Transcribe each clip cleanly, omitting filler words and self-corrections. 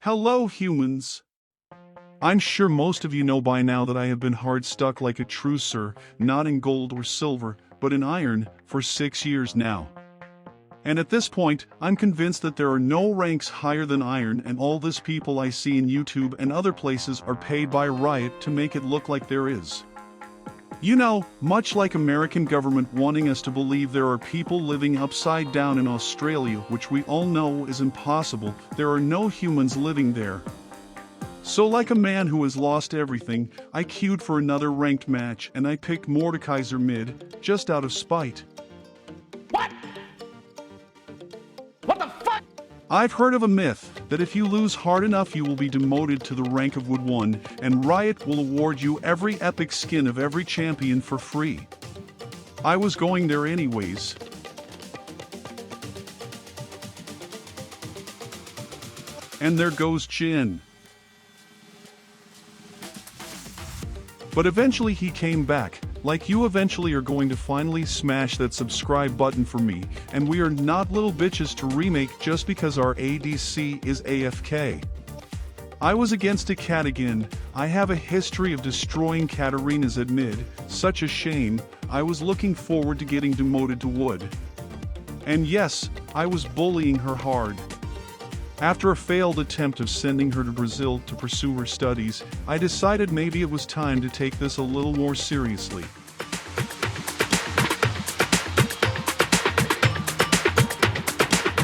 Hello, humans. I'm sure most of you know by now that I have been hard stuck like a true sir, not in gold or silver, but in iron, for 6 years now. And at this point, I'm convinced that there are no ranks higher than iron, and all this people I see in YouTube and other places are paid by Riot to make it look like there is. You know, much like American government wanting us to believe there are people living upside down in Australia, which we all know is impossible, there are no humans living there. So like a man who has lost everything, I queued for another ranked match and I picked Mordekaiser mid, just out of spite. What? What the fuck? I've heard of a myth that if you lose hard enough you will be demoted to the rank of Wood 1, and Riot will award you every epic skin of every champion for free. I was going there anyways. And there goes Jin. But eventually he came back, like you eventually are going to finally smash that subscribe button for me, and we are not little bitches to remake just because our ADC is AFK. I was against a cat again. I have a history of destroying Katarinas at mid, such a shame. I was looking forward to getting demoted to Wood. And yes, I was bullying her hard. After a failed attempt of sending her to Brazil to pursue her studies, I decided maybe it was time to take this a little more seriously.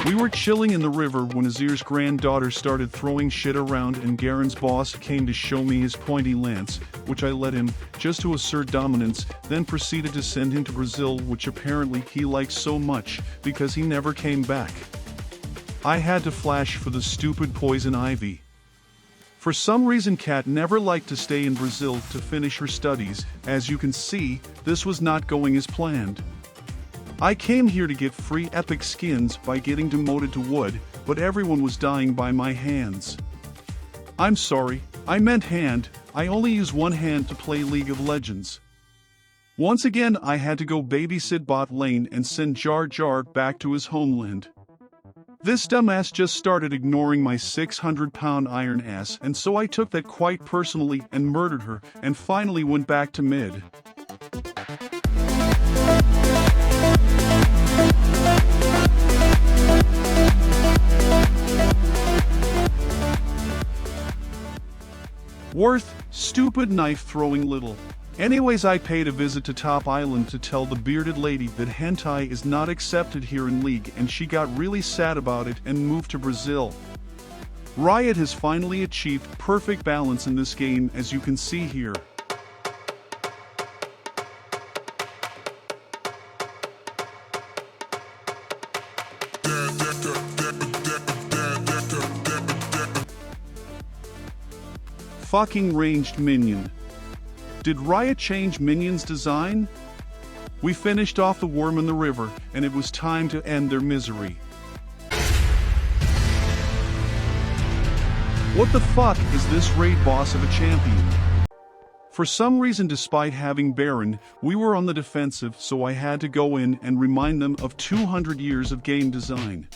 We were chilling in the river when Azir's granddaughter started throwing shit around and Garen's boss came to show me his pointy lance, which I let him, just to assert dominance, then proceeded to send him to Brazil, which apparently he liked so much, because he never came back. I had to flash for the stupid poison ivy. For some reason Kat never liked to stay in Brazil to finish her studies. As you can see, this was not going as planned. I came here to get free epic skins by getting demoted to Wood, but everyone was dying by my hands. I'm sorry, I meant hand. I only use one hand to play League of Legends. Once again I had to go babysit bot lane and send Jar Jar back to his homeland. This dumbass just started ignoring my 600-pound iron ass, and so I took that quite personally and murdered her, and finally went back to mid. Worth, stupid knife-throwing little. Anyways, I paid a visit to Top Island to tell the bearded lady that hentai is not accepted here in League, and she got really sad about it and moved to Brazil. Riot has finally achieved perfect balance in this game, as you can see here. Fucking ranged minion. Did Riot change minions' design? We finished off the worm in the river, and it was time to end their misery. What the fuck is this raid boss of a champion? For some reason, despite having Baron, we were on the defensive, so I had to go in and remind them of 200 years of game design.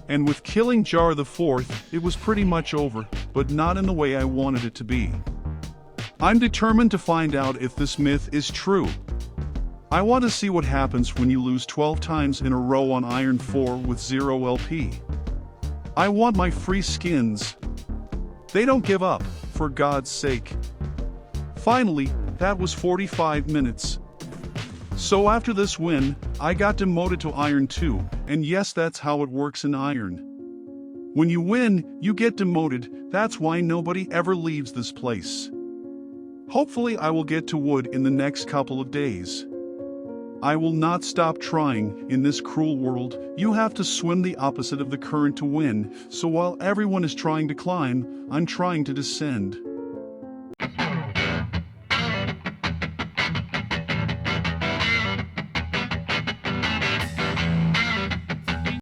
And with killing Jar the Fourth, it was pretty much over, but not in the way I wanted it to be. I'm determined to find out if this myth is true. I want to see what happens when you lose 12 times in a row on Iron 4 with 0 LP. I want my free skins. They don't give up, for God's sake. Finally, that was 45 minutes. So after this win, I got demoted to Iron 2, and yes, that's how it works in Iron. When you win, you get demoted. That's why nobody ever leaves this place. Hopefully I will get to Wood in the next couple of days. I will not stop trying. In this cruel world, you have to swim the opposite of the current to win, so while everyone is trying to climb, I'm trying to descend.